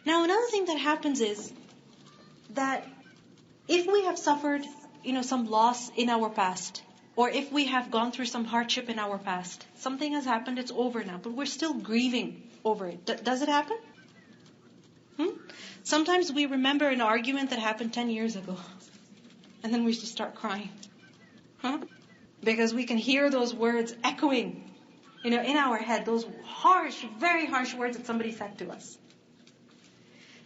Now another thing that happens is that if we have suffered, some loss in our past, or if we have gone through some hardship in our past, something has happened, it's over now, but we're still grieving over it. Does it happen? Sometimes we remember an argument that happened 10 years ago, and then we just start crying. Because we can hear those words echoing, in our head, those harsh, very harsh words that somebody said to us.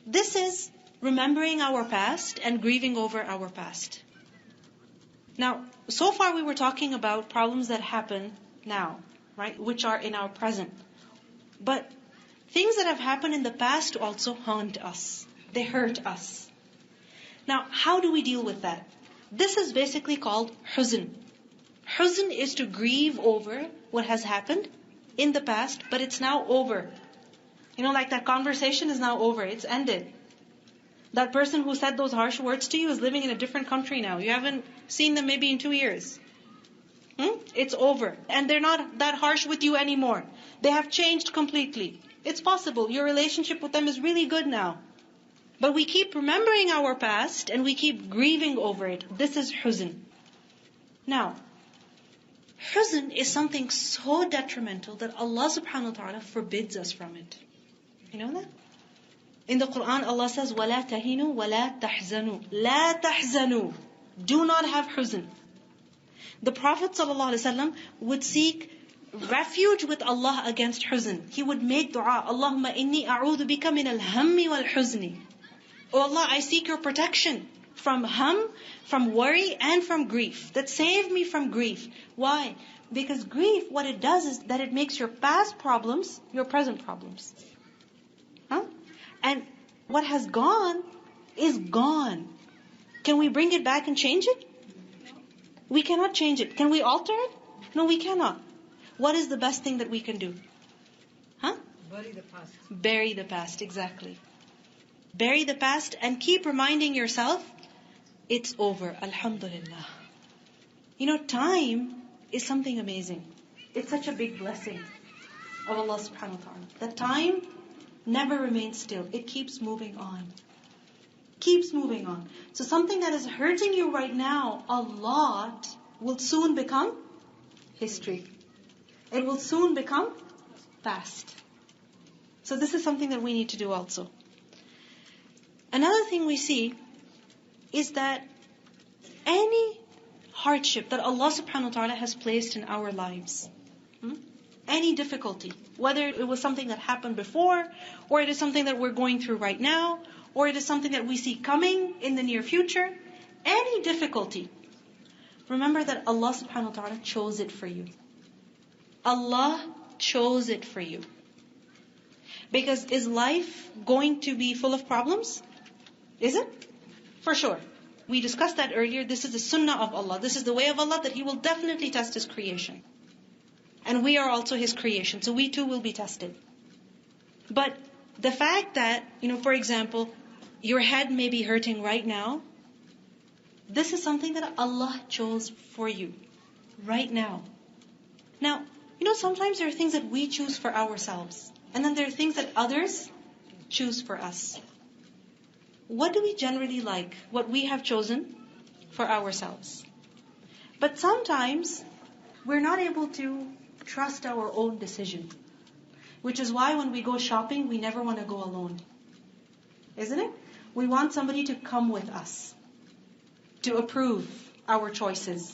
This is remembering our past and grieving over our past. Now, so far we were talking about problems that happen now, right? Which are in our present. But things that have happened in the past also haunt us. They hurt us. Now, how do we deal with that? This is basically called huzn. Huzn is to grieve over what has happened in the past, but it's now over. Like that conversation is now over. It's ended. That person who said those harsh words to you is living in a different country now. You haven't seen them maybe in 2 years. It's over. And they're not that harsh with you anymore. They have changed completely. It's possible. Your relationship with them is really good now. But we keep remembering our past and we keep grieving over it. This is huzn. Now, huzn is something so detrimental that Allah subhanahu wa ta'ala forbids us from it. You know that? In the Quran, Allah says, وَلَا تَهِنُوا وَلَا تَحْزَنُوا لَا تَحْزَنُوا. Do not have huzn. The Prophet ﷺ would seek refuge with Allah against huzn. He would make dua, Allahumma inni a'udhu bika min al-hammi wal-huzni. Oh Allah, I seek your protection from hum, from worry, and from grief. That save me from grief. Why? Because grief, what it does is that it makes your past problems your present problems. And what has gone is gone. Can we bring it back and change it? We cannot change it. Can we alter it? No, we cannot. What is the best thing that we can do? Bury the past. Bury the past, exactly. Bury the past and keep reminding yourself, it's over, alhamdulillah. Time is something amazing. It's such a big blessing of Allah subhanahu wa ta'ala. That time never remains still. It keeps moving on. Keeps moving on. So something that is hurting you right now a lot will soon become history. It will soon become past. So this is something that we need to do also. Another thing we see is that any hardship that Allah subhanahu wa ta'ala has placed in our lives, any difficulty, whether it was something that happened before, or it is something that we're going through right now, or it is something that we see coming in the near future, any difficulty, remember that Allah subhanahu wa ta'ala chose it for you. Allah chose it for you. Because is life going to be full of problems? Is it? For sure. We discussed that earlier. This is the sunnah of Allah. This is the way of Allah, that He will definitely test His creation. And we are also His creation. So we too will be tested. But the fact that, for example, your head may be hurting right now, this is something that Allah chose for you. Right now. Now, sometimes there are things that we choose for ourselves. And then there are things that others choose for us. What do we generally like? What we have chosen for ourselves. But sometimes we're not able to trust our own decision. Which is why when we go shopping, we never want to go alone. Isn't it? We want somebody to come with us, to approve our choices.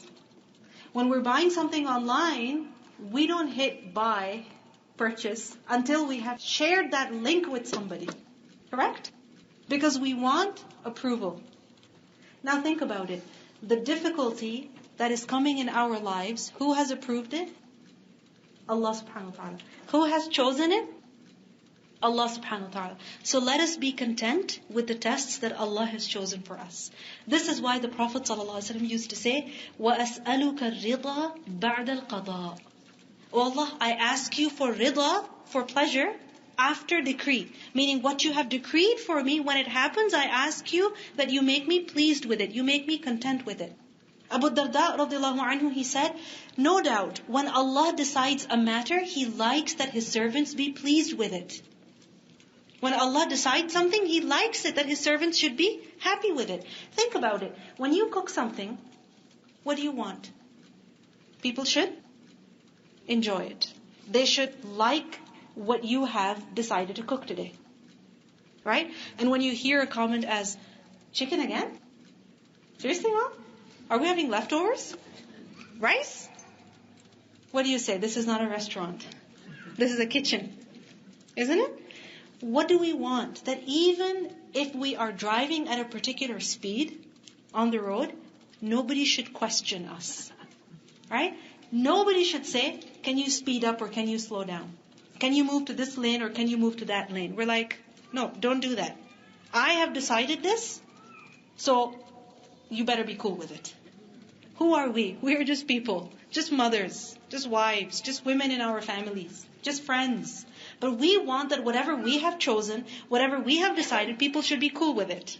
When we're buying something online, we don't hit buy, purchase, until we have shared that link with somebody. Correct? Because we want approval. Now think about it. The difficulty that is coming in our lives, who has approved it? Allah subhanahu wa ta'ala. Who has chosen it? Allah subhanahu wa ta'ala. So let us be content with the tests that Allah has chosen for us. This is why the Prophet ﷺ used to say, وَأَسْأَلُكَ الرِّضَى بَعْدَ الْقَضَاءِ. Oh Allah, I ask you for rida, for pleasure, after decree. Meaning what you have decreed for me, when it happens, I ask you that you make me pleased with it. You make me content with it. Abu Darda radiallahu anhu, he said, no doubt, when Allah decides a matter, He likes that His servants be pleased with it. When Allah decides something, He likes it, that His servants should be happy with it. Think about it. When you cook something, what do you want? People should enjoy it. They should like what you have decided to cook today. Right? And when you hear a comment as, chicken again? Seriously, Mom? Are we having leftovers? Rice? What do you say? This is not a restaurant. This is a kitchen. Isn't it? What do we want? That even if we are driving at a particular speed on the road, nobody should question us. Right? Nobody should say, can you speed up or can you slow down? Can you move to this lane or can you move to that lane? We're like, no, don't do that. I have decided this, so you better be cool with it. Who are we? We are just people, just mothers, just wives, just women in our families, just friends. But we want that whatever we have chosen, whatever we have decided, people should be cool with it.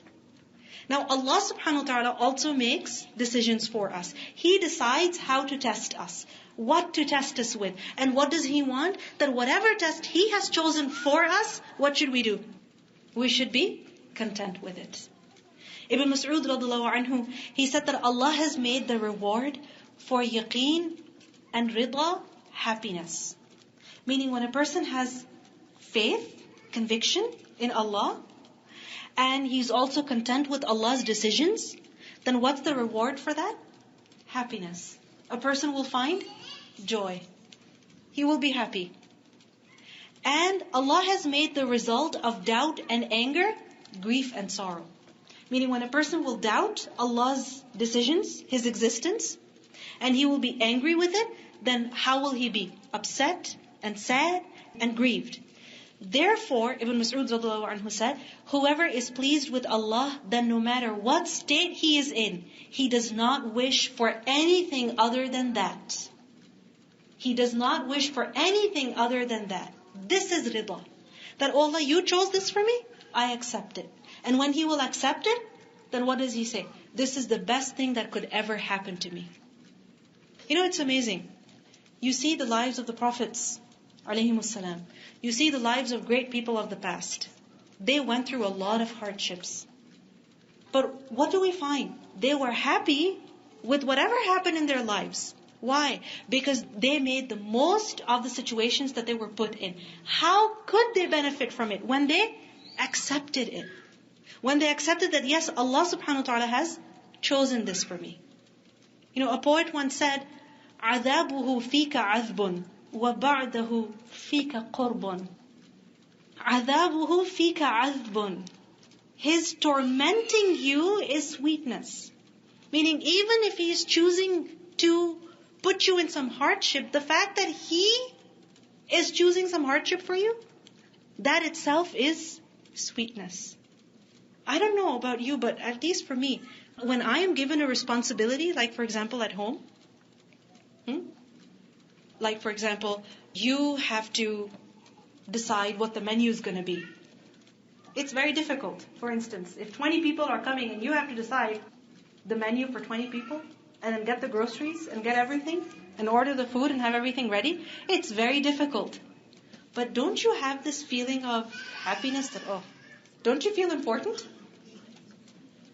Now Allah subhanahu wa ta'ala also makes decisions for us. He decides how to test us, what to test us with. And what does He want? That whatever test He has chosen for us, what should we do? We should be content with it. Ibn Mas'ud radhiyallahu anhu, he said that Allah has made the reward for yaqeen and rida happiness. Meaning when a person has faith, conviction in Allah, and he's also content with Allah's decisions, then what's the reward for that? Happiness. A person will find joy. He will be happy. And Allah has made the result of doubt and anger, grief and sorrow. Meaning when a person will doubt Allah's decisions, His existence, and he will be angry with it, then how will he be? Upset and sad and grieved. Therefore, Ibn Mas'ud radhiyallahu anhu said, whoever is pleased with Allah, then no matter what state he is in, he does not wish for anything other than that. He does not wish for anything other than that. This is rida. That, oh Allah, you chose this for me, I accept it. And when he will accept it, then what does he say? This is the best thing that could ever happen to me. You know, it's amazing. You see the lives of the prophets, alayhimussalam. You see the lives of great people of the past. They went through a lot of hardships. But what do we find? They were happy with whatever happened in their lives. Why? Because they made the most of the situations that they were put in. How could they benefit from it? When they accepted it. When they accepted that, yes, Allah subhanahu wa ta'ala has chosen this for me. You know, a poet once said, عَذَابُهُ فِيكَ عَذْبٌ وَبَعْدَهُ فِيكَ قُرْبٌ. عَذَابُهُ فِيكَ عَذْبٌ. His tormenting you is sweetness. Meaning, even if He is choosing to put you in some hardship, the fact that He is choosing some hardship for you, that itself is sweetness. I don't know about you, but at least for me, when I am given a responsibility, like for example at home, like for example, you have to decide what the menu is going to be. It's very difficult. For instance, if 20 people are coming and you have to decide the menu for 20 people, and then get the groceries and get everything, and order the food and have everything ready, it's very difficult. But don't you have this feeling of happiness that, oh, don't you feel important?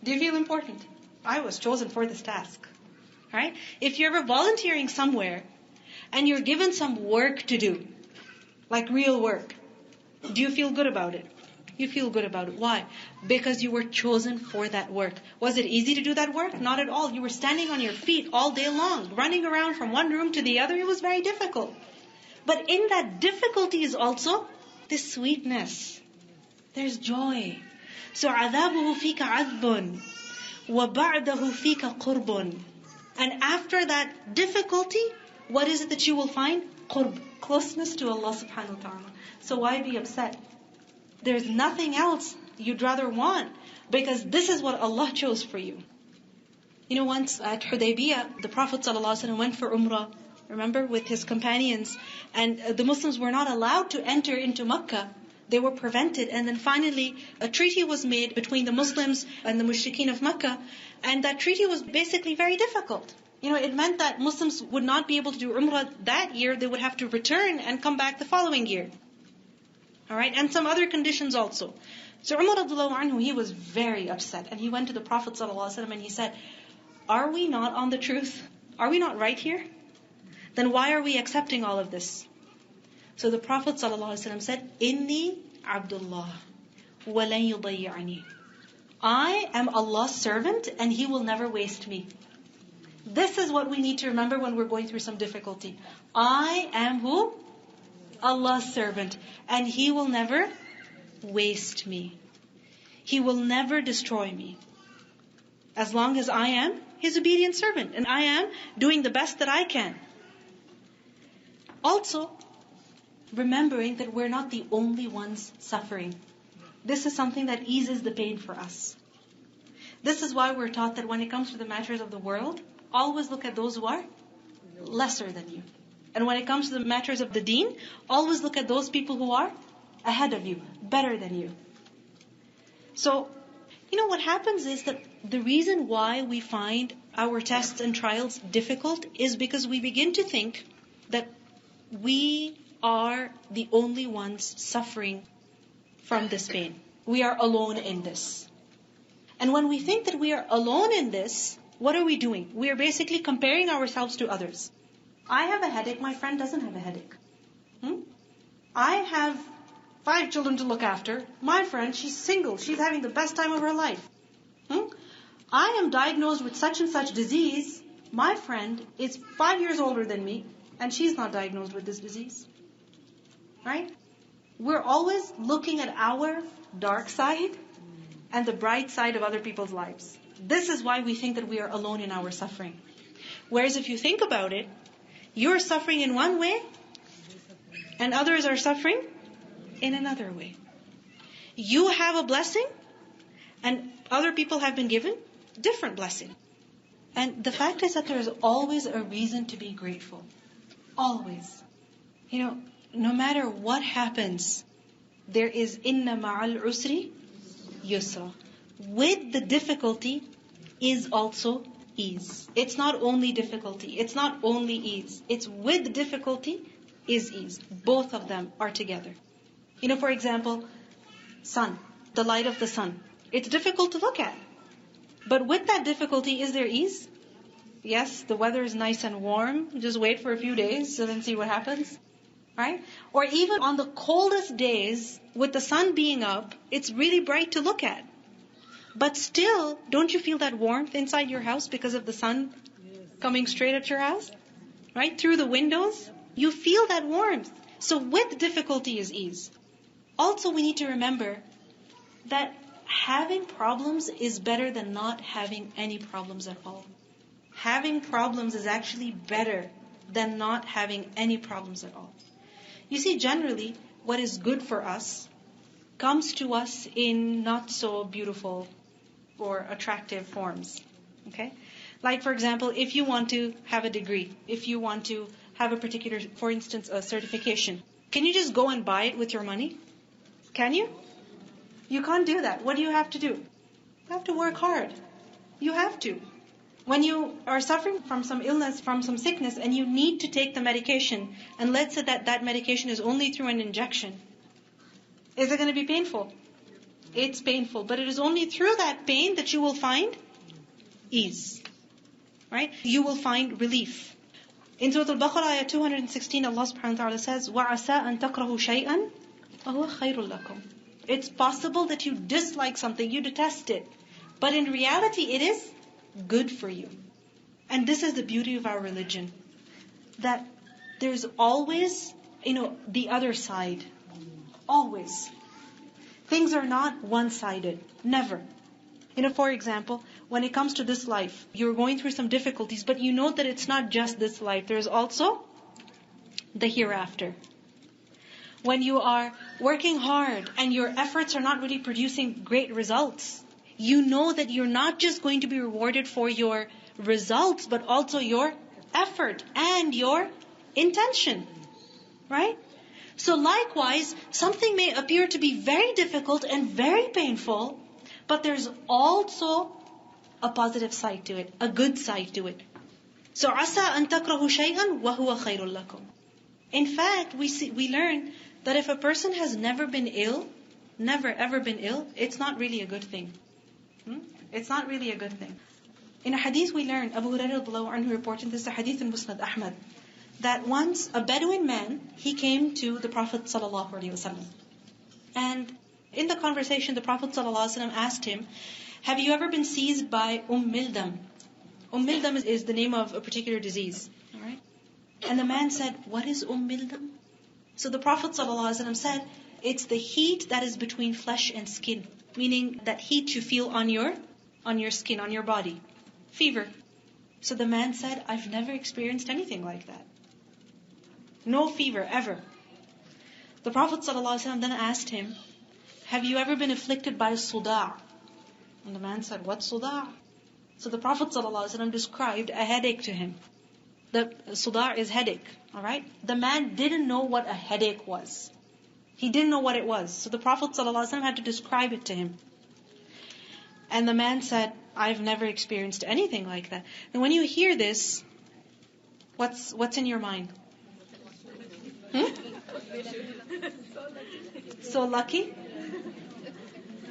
Do you feel important? I was chosen for this task. Right? If you're ever volunteering somewhere and you're given some work to do, like real work, do you feel good about it? You feel good about it. Why? Because you were chosen for that work. Was it easy to do that work? Not at all. You were standing on your feet all day long, running around from one room to the other. It was very difficult. But in that difficulty is also this sweetness. There's joy. So عَذَابُهُ فِيكَ عَذْبٌ وَبَعْدَهُ فِيكَ قُرْبٌ. And after that difficulty, what is it that you will find? Qurb, closeness to Allah subhanahu wa ta'ala. So why be upset? There's nothing else you'd rather want, because this is what Allah chose for you. You know, once at Hudaybiyah, the Prophet ﷺ went for Umrah, remember, with his companions, and the Muslims were not allowed to enter into Makkah. They were prevented, and then finally a treaty was made between the Muslims and the mushrikeen of Makkah, and that treaty was basically very difficult. You know, it meant that Muslims would not be able to do Umrah that year. They would have to return and come back the following year. Alright, and some other conditions also. So Umar radiallahu anhu, he was very upset, and he went to the Prophet ﷺ and he said, are we not on the truth? Are we not right here? Then why are we accepting all of this? So the Prophet ﷺ said, Inni Abdullah, walan yudayya'ani. I am Allah's servant, and He will never waste me. This is what we need to remember when we're going through some difficulty. I am who? Allah's servant, and He will never waste me. He will never destroy me. As long as I am His obedient servant, and I am doing the best that I can. Also, remembering that we're not the only ones suffering. This is something that eases the pain for us. This is why we're taught that when it comes to the matters of the world, always look at those who are lesser than you. And when it comes to the matters of the deen, always look at those people who are ahead of you, better than you. So, what happens is that the reason why we find our tests and trials difficult is because we begin to think that we are the only ones suffering from this pain. We are alone in this. And when we think that we are alone in this, what are we doing? We are basically comparing ourselves to others. I have a headache, my friend doesn't have a headache. I have 5 children to look after. My friend, she's single. She's having the best time of her life. I am diagnosed with such and such disease. My friend is 5 years older than me, and she's not diagnosed with this disease. Right? We're always looking at our dark side and the bright side of other people's lives. This is why we think that we are alone in our suffering. Whereas if you think about it, you're suffering in one way, and others are suffering in another way. You have a blessing, and other people have been given different blessing. And the fact is that there is always a reason to be grateful. Always. No matter what happens, there is inna ma'al usri yusra. With the difficulty is also ease. It's not only difficulty. It's not only ease. It's with difficulty is ease. Both of them are together. For example, sun, the light of the sun. It's difficult to look at. But with that difficulty, is there ease? Yes, the weather is nice and warm. Just wait for a few days and then see what happens. Right? Or even on the coldest days, with the sun being up, it's really bright to look at. But still, don't you feel that warmth inside your house because of the sun coming straight at your house? Right? Through the windows? You feel that warmth. So with difficulty is ease. Also, we need to remember that having problems is better than not having any problems at all. Having problems is actually better than not having any problems at all. You see, generally, what is good for us comes to us in not so beautiful or attractive forms. Okay? Like, for example, if you want to have a degree, if you want to have a particular, for instance, a certification, can you just go and buy it with your money? Can you? You can't do that. What do you have to do? You have to work hard. You have to. When you are suffering from some illness, from some sickness, and you need to take the medication, and let's say that medication is only through an injection, is it going to be painful? It's painful, but it is only through that pain that you will find ease. Right? You will find relief. In Surah Al-Baqarah, ayah 216, Allah subhanahu wa ta'ala says, وَعَسَىٰ أَن تَكْرَهُ شَيْئًا وَهُوَ خَيْرٌ لَكُمْ. It's possible that you dislike something, you detest it. But in reality, it is good for you. And this is the beauty of our religion. That there's always, the other side. Always. Things are not one-sided. Never. For example, when it comes to this life, you're going through some difficulties, but you know that it's not just this life. There's also the hereafter. When you are working hard and your efforts are not really producing great results, you know that you're not just going to be rewarded for your results, but also your effort and your intention. Right? So likewise, something may appear to be very difficult and very painful, but there's also a positive side to it, a good side to it. So عَسَىٰ أَن تَكْرَهُ شَيْئًا وَهُوَ خَيْرٌ لَكُمْ. In fact, we learn that if a person has never been ill, never ever been ill, it's not really a good thing. It's not really a good thing. In a hadith we learn, Abu Hurairah radhiyallahu anhu reported, this is a hadith in Musnad Ahmad, that once a Bedouin man, he came to the Prophet sallallahu alaihi wasallam. And in the conversation, the Prophet sallallahu alaihi wasallam asked him, have you ever been seized by Mildam? Mildam is the name of a particular disease. All right? And the man said, what is Mildam? So the Prophet ﷺ said, it's the heat that is between flesh and skin. Meaning that heat you feel on your skin, on your body. Fever. So the man said, I've never experienced anything like that. No fever, ever. The Prophet ﷺ then asked him, have you ever been afflicted by suda'? And the man said, what suda'? So the Prophet ﷺ described a headache to him. The suda' is headache, alright? The man didn't know what a headache was. He didn't know what it was. So the Prophet ﷺ had to describe it to him. And the man said, I've never experienced anything like that. And when you hear this, what's in your mind? So lucky?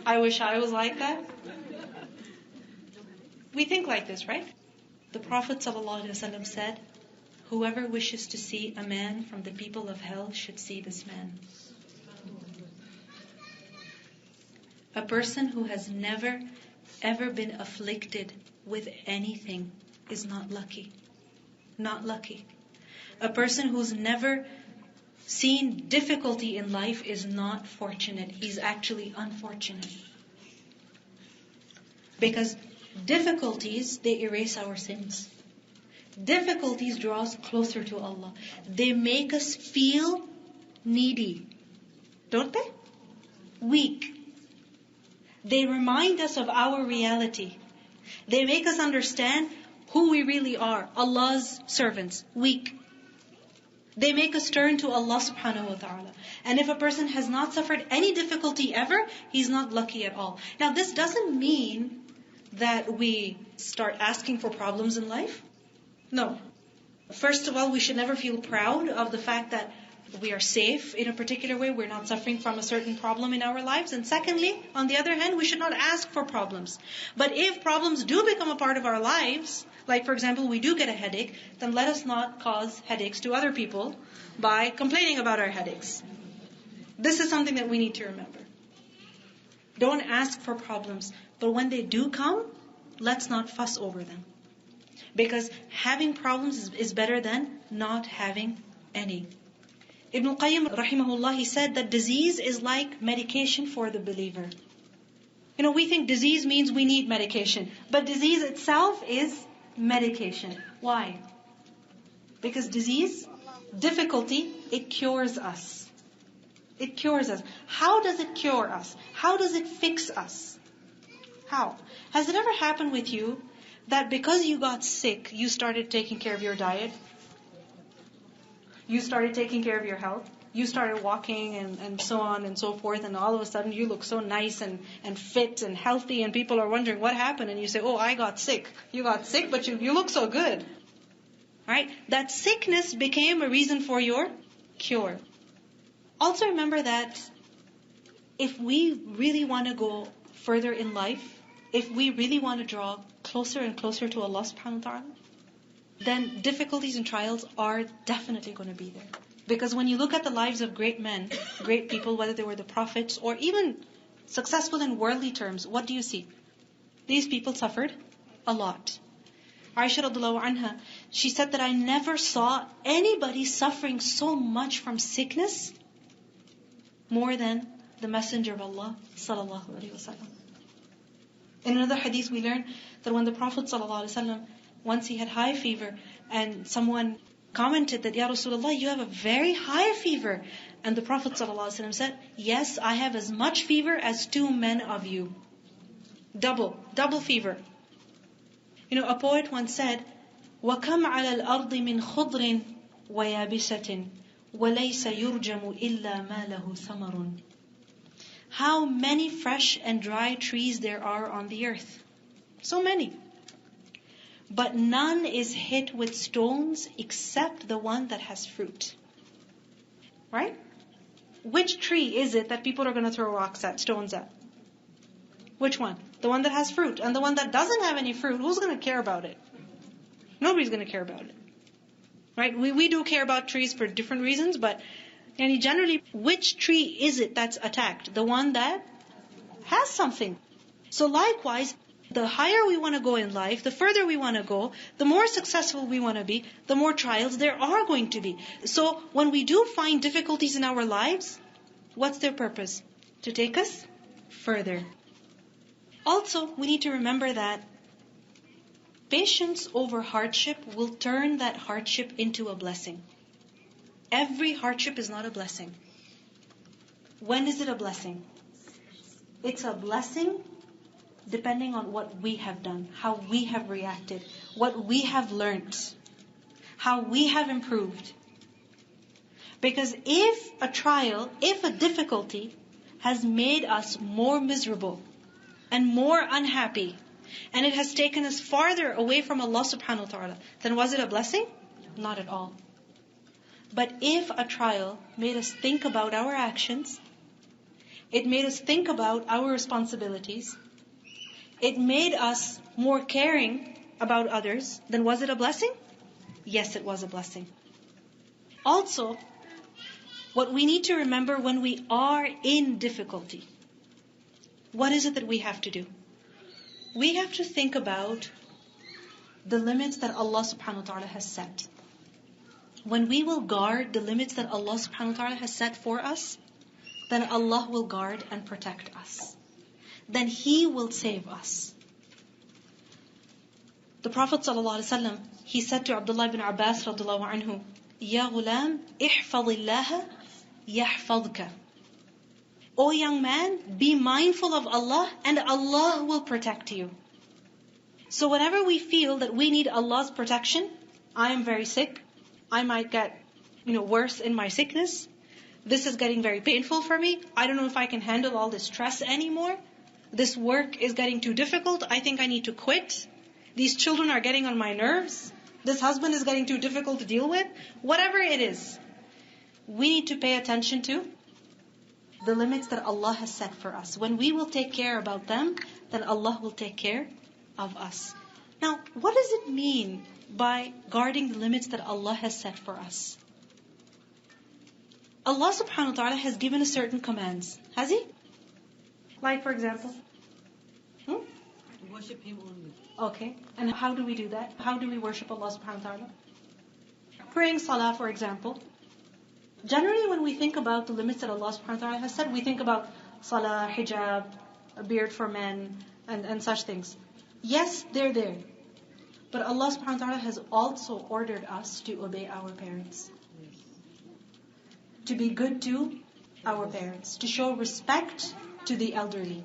I wish I was like that. We think like this, right? The Prophet ﷺ said, whoever wishes to see a man from the people of hell should see this man. A person who has never ever been afflicted with anything is not lucky. Not lucky. A person who's never seen difficulty in life is not fortunate. He's actually unfortunate. Because difficulties, they erase our sins. Difficulties draw us closer to Allah. They make us feel needy. Don't they? Weak. They remind us of our reality. They make us understand who we really are. Allah's servants. Weak. They make us turn to Allah subhanahu wa ta'ala. And if a person has not suffered any difficulty ever, he's not lucky at all. Now this doesn't mean that we start asking for problems in life. No. First of all, we should never feel proud of the fact that we are safe in a particular way. We're not suffering from a certain problem in our lives. And secondly, on the other hand, we should not ask for problems. But if problems do become a part of our lives, like for example, we do get a headache, then let us not cause headaches to other people by complaining about our headaches. This is something that we need to remember. Don't ask for problems. But when they do come, let's not fuss over them. Because having problems is better than not having any. Ibn al-Qayyim rahimahullah, he said that disease is like medication for the believer. We think disease means we need medication. But disease itself is medication. Why? Because disease, difficulty, it cures us. It cures us. How does it cure us? How does it fix us? How? Has it ever happened with you that because you got sick, you started taking care of your diet? You started taking care of your health? You started walking and so on and so forth, and all of a sudden you look so nice and fit and healthy, and people are wondering what happened, and you say, oh, I got sick. You got sick, but you look so good. Right? That sickness became a reason for your cure. Also remember that if we really want to go further in life, if we really want to draw closer and closer to Allah subhanahu wa ta'ala, then difficulties and trials are definitely going to be there. Because when you look at the lives of great men, great people, whether they were the prophets or even successful in worldly terms, what do you see? These people suffered a lot. Aisha radhiyallahu anha, she said that I never saw anybody suffering so much from sickness more than the Messenger of Allah sallallahu alaihi wasallam. In another hadith we learn that when the Prophet sallallahu alaihi wasallam, once he had high fever, and someone commented that, Ya Rasulullah, you have a very high fever. And the Prophet ﷺ said, yes, I have as much fever as 2 men of you. Double fever. A poet once said, وَكَمْ عَلَى الْأَرْضِ مِنْ خُضْرٍ وَيَابِسَةٍ وَلَيْسَ يُرْجَمُ إِلَّا مَا لَهُ ثَمَرٌ. How many fresh and dry trees there are on the earth. So many. But none is hit with stones except the one that has fruit. Right? which tree is it that people are going to throw rocks at, stones at? Which one? The one that has fruit. And the one that doesn't have any fruit, who's going to care about it? Nobody's going to care about it. Right? We do care about trees for different reasons, but generally, which tree is it that's attacked? The one that has something. So likewise, the higher we want to go in life, the further we want to go, the more successful we want to be, the more trials there are going to be. So when we do find difficulties in our lives, what's their purpose? To take us further. Also, we need to remember that patience over hardship will turn that hardship into a blessing. Every hardship is not a blessing. When is it a blessing? It's a blessing depending on what we have done, how we have reacted, what we have learned, how we have improved. Because if a trial, if a difficulty has made us more miserable and more unhappy, and it has taken us farther away from Allah subhanahu wa ta'ala, then was it a blessing? Not at all. But if a trial made us think about our actions, it made us think about our responsibilities, it made us more caring about others, then was it a blessing? Yes, it was a blessing. Also, what we need to remember when we are in difficulty, what is it that we have to do? We have to think about the limits that Allah subhanahu wa ta'ala has set. When we will guard the limits that Allah subhanahu wa ta'ala has set for us, then Allah will guard and protect us. Then He will save us. The Prophet ﷺ, he said to Abdullah ibn Abbas radiyallahu anhu, Ya ghulam, ihfadillaha yahfadka. O young man, be mindful of Allah and Allah will protect you. So whenever we feel that we need Allah's protection, I am very sick, I might get worse in my sickness, this is getting very painful for me, I don't know if I can handle all this stress anymore, this work is getting too difficult, I think I need to quit, these children are getting on my nerves, this husband is getting too difficult to deal with, whatever it is, we need to pay attention to the limits that Allah has set for us. When we will take care about them, then Allah will take care of us. Now, what does it mean by guarding the limits that Allah has set for us? Allah subhanahu wa ta'ala has given us certain commands. Has He? Like for example? Worship Him only. Okay. And how do we do that? How do we worship Allah subhanahu wa ta'ala? Praying salah, for example. Generally, when we think about the limits that Allah subhanahu wa ta'ala has set, we think about salah, hijab, a beard for men, and such things. Yes, they're there. But Allah subhanahu wa ta'ala has also ordered us to obey our parents. To be good to our parents. To show respect to the elderly.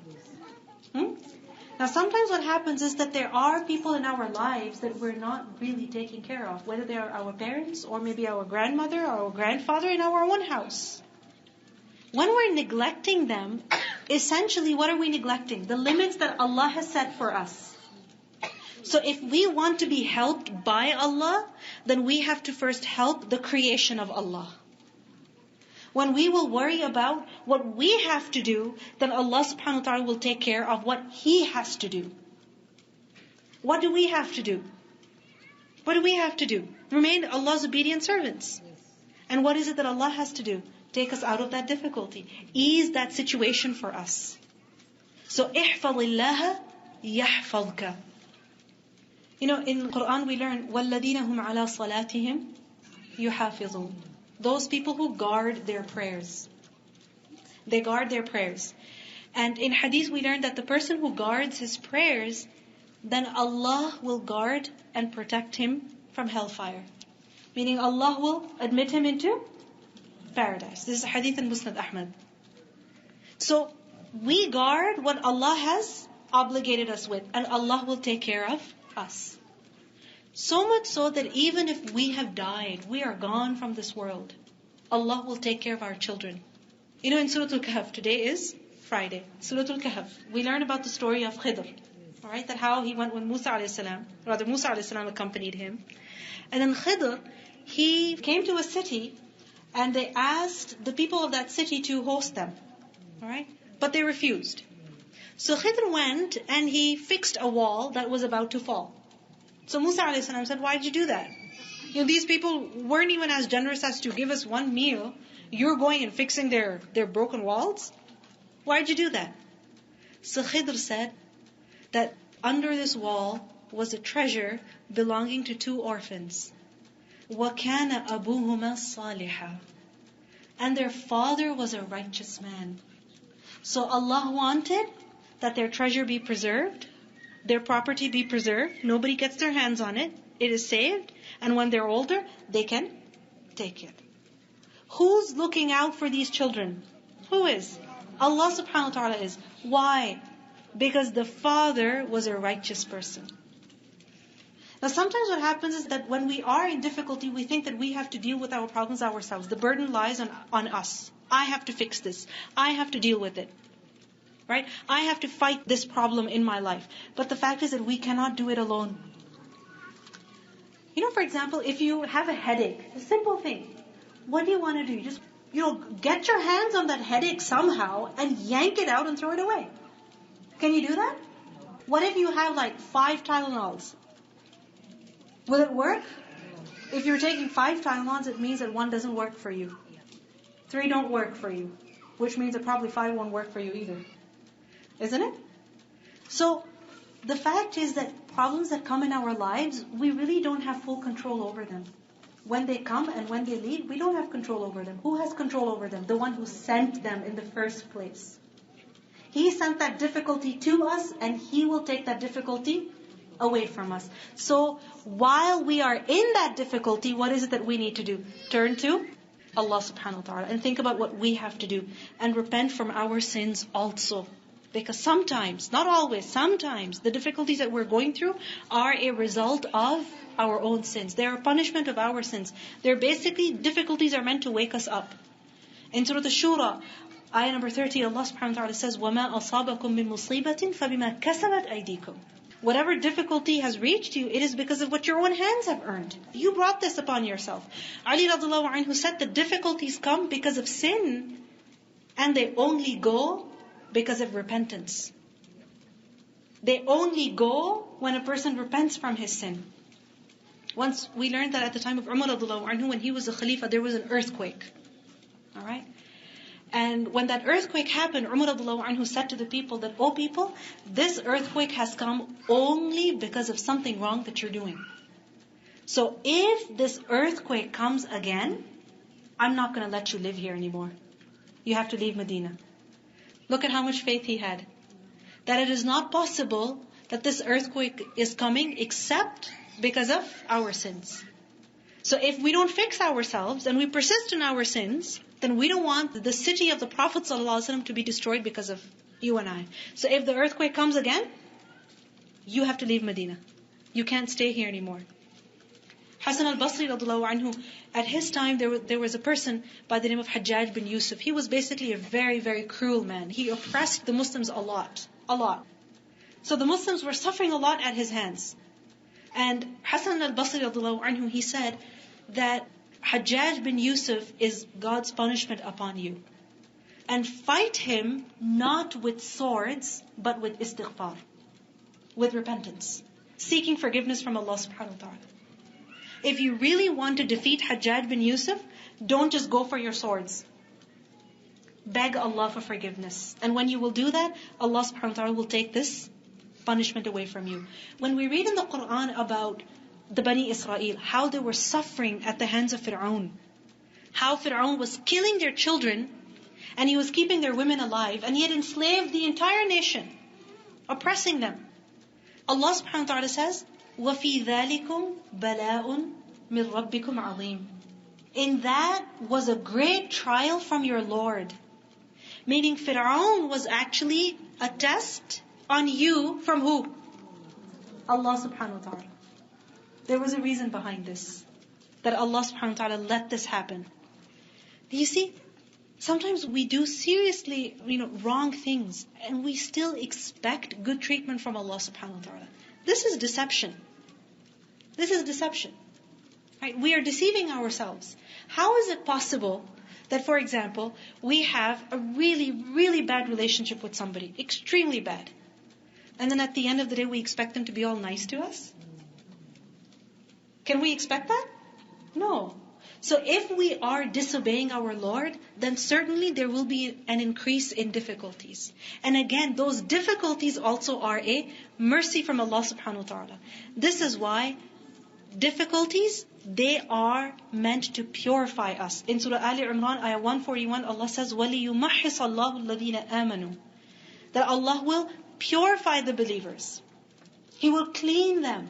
Now sometimes what happens is that there are people in our lives that we're not really taking care of. Whether they are our parents or maybe our grandmother or our grandfather in our own house. When we're neglecting them, essentially what are we neglecting? The limits that Allah has set for us. So if we want to be helped by Allah, then we have to first help the creation of Allah. When we will worry about what we have to do, then Allah subhanahu wa ta'ala will take care of what He has to do. What do we have to do? What do we have to do? Remain Allah's obedient servants. And what is it that Allah has to do? Take us out of that difficulty. Ease that situation for us. So, احفظ الله يحفظك. In Quran we learn, وَالَّذِينَ هُمْ عَلَى صَلَاتِهِمْ يُحَافِظُونَ. Those people who guard their prayers. They guard their prayers. And in hadith we learn that the person who guards his prayers, then Allah will guard and protect him from hellfire. Meaning Allah will admit him into paradise. This is a hadith in Musnad Ahmad. So we guard what Allah has obligated us with, and Allah will take care of us. So much so that even if we have died, we are gone from this world, Allah will take care of our children. In Surah Al-Kahf, today is Friday. Surah Al-Kahf, we learn about the story of Khidr. Alright, that how he went with Musa alayhi salam. Rather, Musa alayhi salam accompanied him. And then Khidr, he came to a city, And they asked the people of that city to host them. Alright? But they refused. So Khidr went and he fixed a wall that was about to fall. So Musa a.s. said, why did you do that? These people weren't even as generous as to give us one meal. You're going and fixing their broken walls? Why did you do that? So Khidr said that under this wall was a treasure belonging to 2 orphans. وَكَانَ أَبُوهُمَا صَالِحًا. And their father was a righteous man. So Allah wanted that their treasure be preserved, their property be preserved, nobody gets their hands on it, it is saved, and when they're older, they can take it. Who's looking out for these children? Who is? Allah subhanahu wa ta'ala is. Why? Because the father was a righteous person. Now sometimes what happens is that when we are in difficulty, we think that we have to deal with our problems ourselves. The burden lies on us. I have to fix this. I have to deal with it. Right? I have to fight this problem in my life. But the fact is that we cannot do it alone. For example, if you have a headache, a simple thing, what do you want to do? You just, get your hands on that headache somehow and yank it out and throw it away. Can you do that? What if you have 5 Tylenols? Will it work? If you're taking 5 Tylenols, it means that 1 doesn't work for you. 3 don't work for you. Which means that probably 5 won't work for you either. Isn't it? So, the fact is that problems that come in our lives, we really don't have full control over them. When they come and when they leave, we don't have control over them. Who has control over them? The one who sent them in the first place. He sent that difficulty to us, and He will take that difficulty away from us. So, while we are in that difficulty, what is it that we need to do? Turn to Allah subhanahu wa ta'ala and think about what we have to do and repent from our sins also. Because sometimes, not always, sometimes the difficulties that we're going through are a result of our own sins. They're a punishment of our sins. They're basically, difficulties are meant to wake us up. In Surah Ash-Shura, ayah number 30, Allah subhanahu wa ta'ala says, وَمَا أَصَابَكُم مِّن مُّصِيبَةٍ فَبِمَا كَسَبَتْ أَيْدِيكُم. Whatever difficulty has reached you, it is because of what your own hands have earned. You brought this upon yourself. Ali radiallahu anhu said that difficulties come because of sin, and they only go because of repentance. They only go when a person repents from his sin. Once we learned that at the time of Umar radiallahu anhu, when he was a Khalifa, there was an earthquake. Alright? And when that earthquake happened, Umar radiallahu anhu said to the people that, "Oh people, this earthquake has come only because of something wrong that you're doing. So if this earthquake comes again, I'm not going to let you live here anymore. You have to leave Medina." Look at how much faith he had. That it is not possible that this earthquake is coming except because of our sins. So if we don't fix ourselves and we persist in our sins, then we don't want the city of the Prophet ﷺ to be destroyed because of you and I. So if the earthquake comes again, you have to leave Medina. You can't stay here anymore. Hasan al-Basri radiallahu anhu, at his time there was a person by the name of Hajjaj bin Yusuf. He was basically a very, very cruel man. He oppressed the Muslims a lot. So the Muslims were suffering a lot at his hands. And Hasan al-Basri radiallahu anhu, he said that Hajjaj bin Yusuf is God's punishment upon you. And fight him not with swords, but with istighfar, with repentance, seeking forgiveness from Allah subhanahu wa ta'ala. If you really want to defeat Hajjaj bin Yusuf, don't just go for your swords. Beg Allah for forgiveness. And when you will do that, Allah subhanahu wa ta'ala will take this punishment away from you. When we read in the Quran about the Bani Israel, how they were suffering at the hands of Fir'aun, how Fir'aun was killing their children, and he was keeping their women alive, and he had enslaved the entire nation, oppressing them. Allah subhanahu wa ta'ala says, وَفِي ذَلِكُمْ بَلَاءٌ مِّن رَبِّكُمْ عَظِيمٌ. In that was a great trial from your Lord. Meaning Fir'aun was actually a test on you from who? Allah subhanahu wa ta'ala. There was a reason behind this, that Allah subhanahu wa ta'ala let this happen. You see, sometimes we do seriously, wrong things, and we still expect good treatment from Allah subhanahu wa ta'ala. This is deception. This is deception. Right? We are deceiving ourselves. How is it possible that, for example, we have a really, really bad relationship with somebody, extremely bad, and then at the end of the day we expect them to be all nice to us? Can we expect that? No. So if we are disobeying our Lord, then certainly there will be an increase in difficulties. And again, those difficulties also are a mercy from Allah subhanahu wa ta'ala. This is why difficulties, they are meant to purify us. In Surah Ali Imran, ayah 141, Allah says, وَلِيُمَحِّصَ اللَّهُ الَّذِينَ آمَنُوا. That Allah will purify the believers. He will clean them.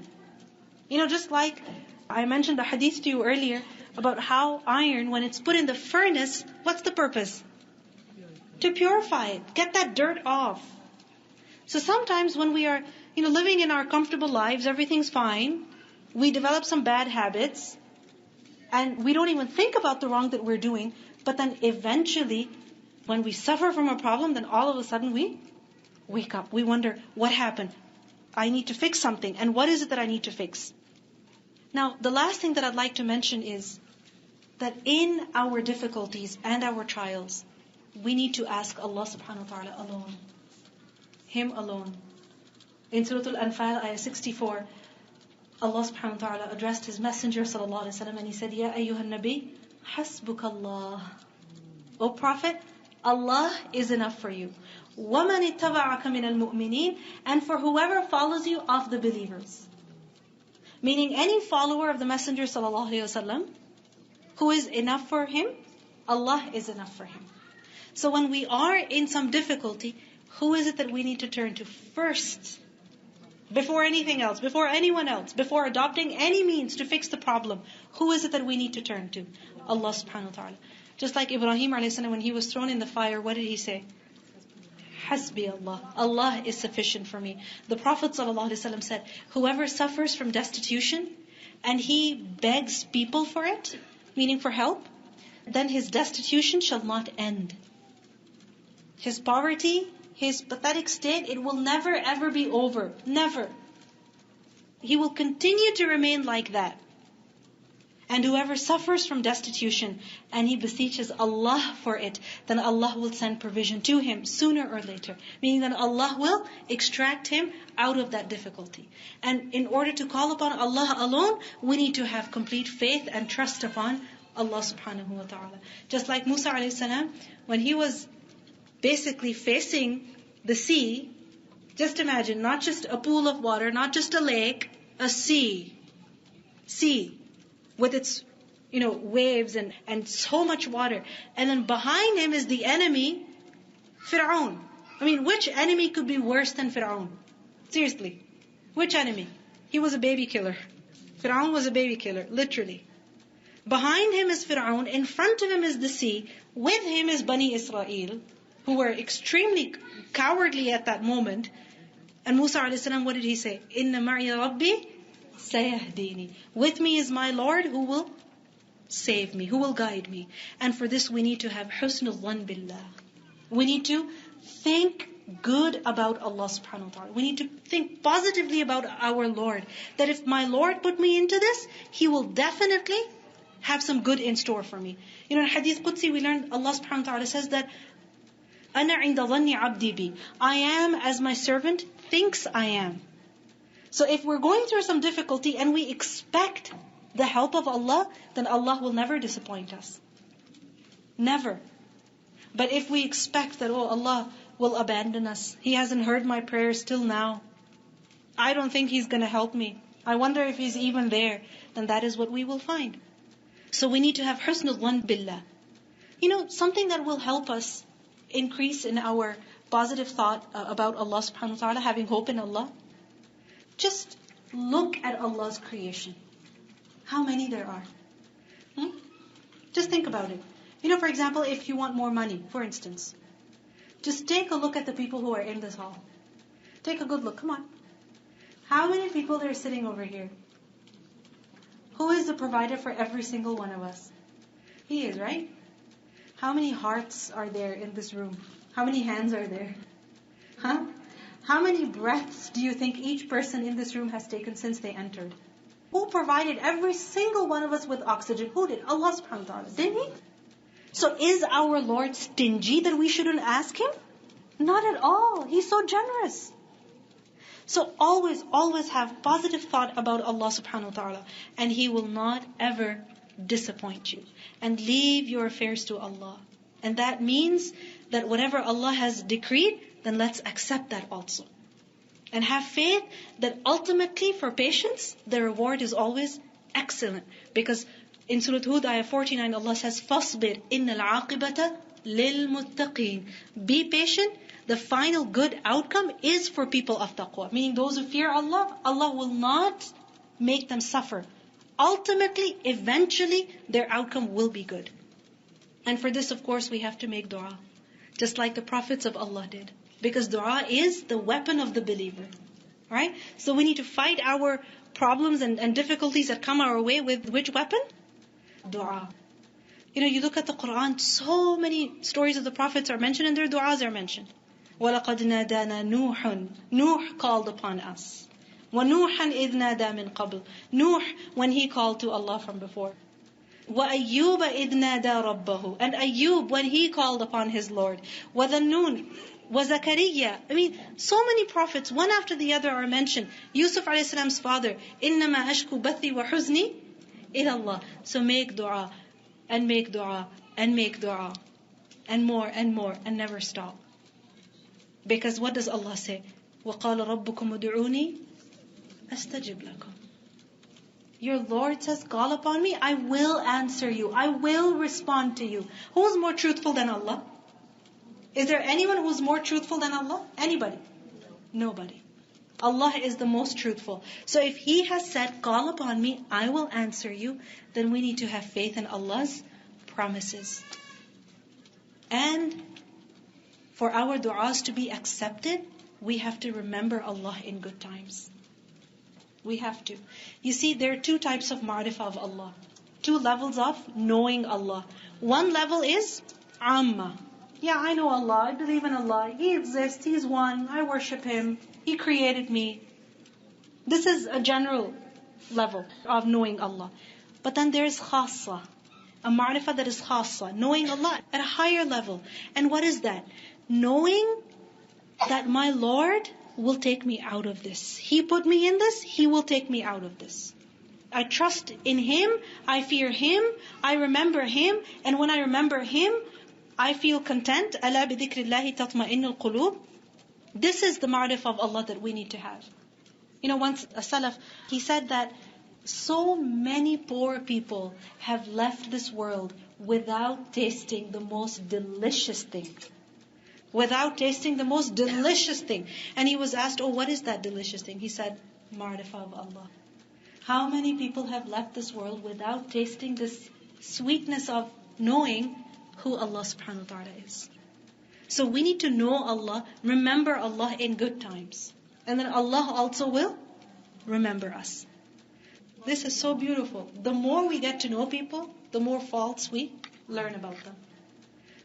Just like I mentioned the hadith to you earlier about how iron, when it's put in the furnace, what's the purpose? To purify it, get that dirt off. So sometimes when we are, living in our comfortable lives, everything's fine, we develop some bad habits, and we don't even think about the wrong that we're doing, but then eventually, when we suffer from a problem, then all of a sudden we wake up. We wonder, what happened? I need to fix something. And what is it that I need to fix? Now, the last thing that I'd like to mention is that in our difficulties and our trials, we need to ask Allah subhanahu wa ta'ala alone. Him alone. In Surah Al-Anfal, ayah 64, Allah subhanahu wa ta'ala addressed His Messenger sallallahu alaihi wasallam and He said, Ya ayyuhan nabi, hasbukallah. O Prophet, Allah is enough for you. وَمَنِ اتَّبَعَكَ مِنَ الْمُؤْمِنِينَ. And for whoever follows you of the believers. Meaning any follower of the Messenger sallallahu alaihi wasallam, who is enough for him, Allah is enough for him. So when we are in some difficulty, who is it that we need to turn to first? Before anything else, before anyone else, before adopting any means to fix the problem, who is it that we need to turn to? Allah subhanahu wa ta'ala. Just like Ibrahim alayhi salam, when he was thrown in the fire, what did he say? Hasbi Allah. Allah is sufficient for me. The Prophet ﷺ said, whoever suffers from destitution and he begs people for it, meaning for help, then his destitution shall not end. His poverty, his pathetic state, it will never ever be over. Never. He will continue to remain like that. And whoever suffers from destitution and he beseeches Allah for it, then Allah will send provision to him sooner or later. Meaning that Allah will extract him out of that difficulty. And in order to call upon Allah alone, we need to have complete faith and trust upon Allah subhanahu wa ta'ala. Just like Musa alayhi salam, when he was basically facing the sea, just imagine, not just a pool of water, not just a lake, a sea. Sea. With its, waves and so much water. And then behind him is the enemy, Fir'aun. Which enemy could be worse than Fir'aun? Seriously. Which enemy? He was a baby killer. Fir'aun was a baby killer, literally. Behind him is Fir'aun, in front of him is the sea, with him is Bani Israel, who were extremely cowardly at that moment. And Musa a.s., what did he say? Inna ma'iya Rabbi sayahdini. With me is my Lord who will save me, who will guide me. And for this we need to have husnul dhann billah. We need to think good about Allah subhanahu wa ta'ala. We need to think positively about our Lord. That if my Lord put me into this, He will definitely have some good in store for me. In Hadith Qudsi we learned Allah subhanahu wa ta'ala says that أَنَا عِنْدَ ظَنِّ عَبْدِي بِي. I am as my servant thinks I am. So if we're going through some difficulty and we expect the help of Allah, then Allah will never disappoint us. Never. But if we expect that, Allah will abandon us, He hasn't heard my prayers till now, I don't think He's going to help me, I wonder if He's even there, then that is what we will find. So we need to have husnul dhann billah. Something that will help us increase in our positive thought about Allah subhanahu wa ta'ala, having hope in Allah. Just look at Allah's creation. How many there are. Just think about it. For example, if you want more money, for instance, just take a look at the people who are in this hall. Take a good look. Come on. How many people are sitting over here? Who is the provider for every single one of us? He is, right? How many hearts are there in this room? How many hands are there? How many breaths do you think each person in this room has taken since they entered? Who provided every single one of us with oxygen? Who did? Allah subhanahu wa ta'ala. Didn't He? So is our Lord stingy that we shouldn't ask Him? Not at all. He's so generous. So always have positive thought about Allah subhanahu wa ta'ala. And He will not ever disappoint you. And leave your affairs to Allah. And that means that whatever Allah has decreed, then let's accept that also. And have faith that ultimately for patience, the reward is always excellent. Because in Surah Hud, ayah 49, Allah says, فَاصْبِرْ إِنَّ الْعَاقِبَةَ لِلْمُتَّقِينَ. Be patient. The final good outcome is for people of taqwa. Meaning those who fear Allah, Allah will not make them suffer. Ultimately, eventually, their outcome will be good. And for this, of course, we have to make dua. Just like the prophets of Allah did. Because dua is the weapon of the believer. Right? So we need to fight our problems and difficulties that come our way with which weapon? Dua. You look at the Quran, so many stories of the prophets are mentioned and their du'as are mentioned. وَلَقَدْ نَادَانَا نُوحٌ. Nuh called upon us. وَنُوحًا إِذْ نَادَى مِنْ قَبْلِ. Nuh, when he called to Allah from before. وَأَيُّوبَ إِذْ نَادَى رَبَّهُ. And Ayyub, when he called upon his Lord. وَذَنُّونَ وَزَكَرِيَّا. So many prophets, one after the other are mentioned. Yusuf a.s. father. إِنَّمَا أَشْكُ بَثِّي وَحُزْنِي إِلَى اللَّهِ. So make dua, and make dua, and make dua. And more, and never stop. Because what does Allah say? وَقَالَ رَبُّكُمُ ادْعُونِي أَسْتَجِبْ لَكُمْ. Your Lord says, call upon me, I will answer you. I will respond to you. Who's more truthful than Allah? Is there anyone who's more truthful than Allah? Anybody? Nobody. Allah is the most truthful. So if He has said, call upon me, I will answer you, then we need to have faith in Allah's promises. And for our du'as to be accepted, we have to remember Allah in good times. We have to. You see, there are two types of ma'rifah of Allah. Two levels of knowing Allah. One level is amma. Yeah, I know Allah. I believe in Allah. He exists. He's one. I worship Him. He created me. This is a general level of knowing Allah. But then there's khassa. A ma'rifah that is khassa. Knowing Allah at a higher level. And what is that? Knowing that my Lord will take me out of this. He put me in this, He will take me out of this. I trust in Him, I fear Him, I remember Him, and when I remember Him, I feel content. أَلَا بِذِكْرِ اللَّهِ تَطْمَئِنُّ الْقُلُوبِ. This is the ma'rifah of Allah that we need to have. Once a salaf, he said that so many poor people have left this world without tasting the most delicious thing. Without tasting the most delicious thing. And he was asked, what is that delicious thing? He said, ma'rifah of Allah. How many people have left this world without tasting this sweetness of knowing who Allah subhanahu wa ta'ala is? So we need to know Allah, remember Allah in good times. And then Allah also will remember us. This is so beautiful. The more we get to know people, the more faults we learn about them.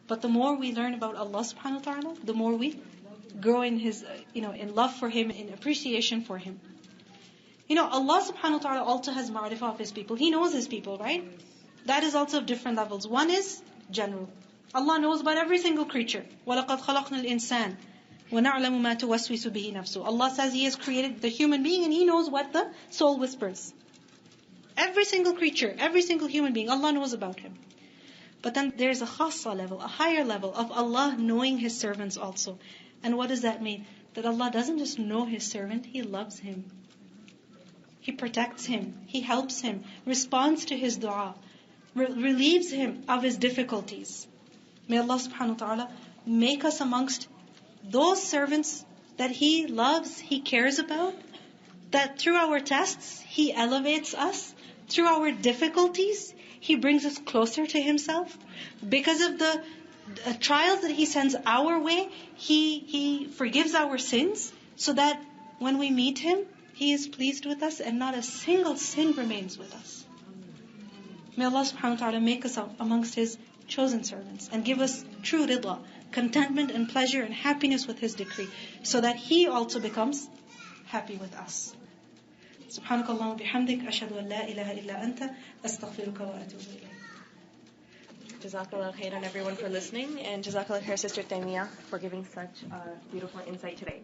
But the more we learn about Allah subhanahu wa ta'ala, the more we grow in His, in love for Him, in appreciation for Him. Allah subhanahu wa ta'ala also has ma'rifah of His people. He knows His people, right? That is also of different levels. One is general. Allah knows about every single creature. وَلَقَدْ خَلَقْنَا الْإِنسَانَ وَنَعْلَمُ مَا تُوَسْوِسُ بِهِ نَفْسُهُ. Allah says He has created the human being and He knows what the soul whispers. Every single creature, every single human being, Allah knows about him. But then there's a khassa level, a higher level of Allah knowing His servants also. And what does that mean? That Allah doesn't just know His servant, He loves him. He protects him. He helps him. Responds to his dua. Relieves him of his difficulties. May Allah subhanahu wa ta'ala make us amongst those servants that He loves, He cares about. That through our tests, He elevates us. Through our difficulties, He brings us closer to Himself. Because of the trials that He sends our way, He forgives our sins, so that when we meet Him, He is pleased with us and not a single sin remains with us. May Allah subhanahu wa ta'ala make us amongst His chosen servants and give us true ridha, contentment and pleasure and happiness with His decree, so that He also becomes happy with us. سبحانك اللهم وبحمدك أشهد أن لا إله إلا أنت أستغفرك وأتوب إليك. Jazakallah khairan everyone for listening, and Jazakallah khair Sister Taimiyah for giving such beautiful insight today.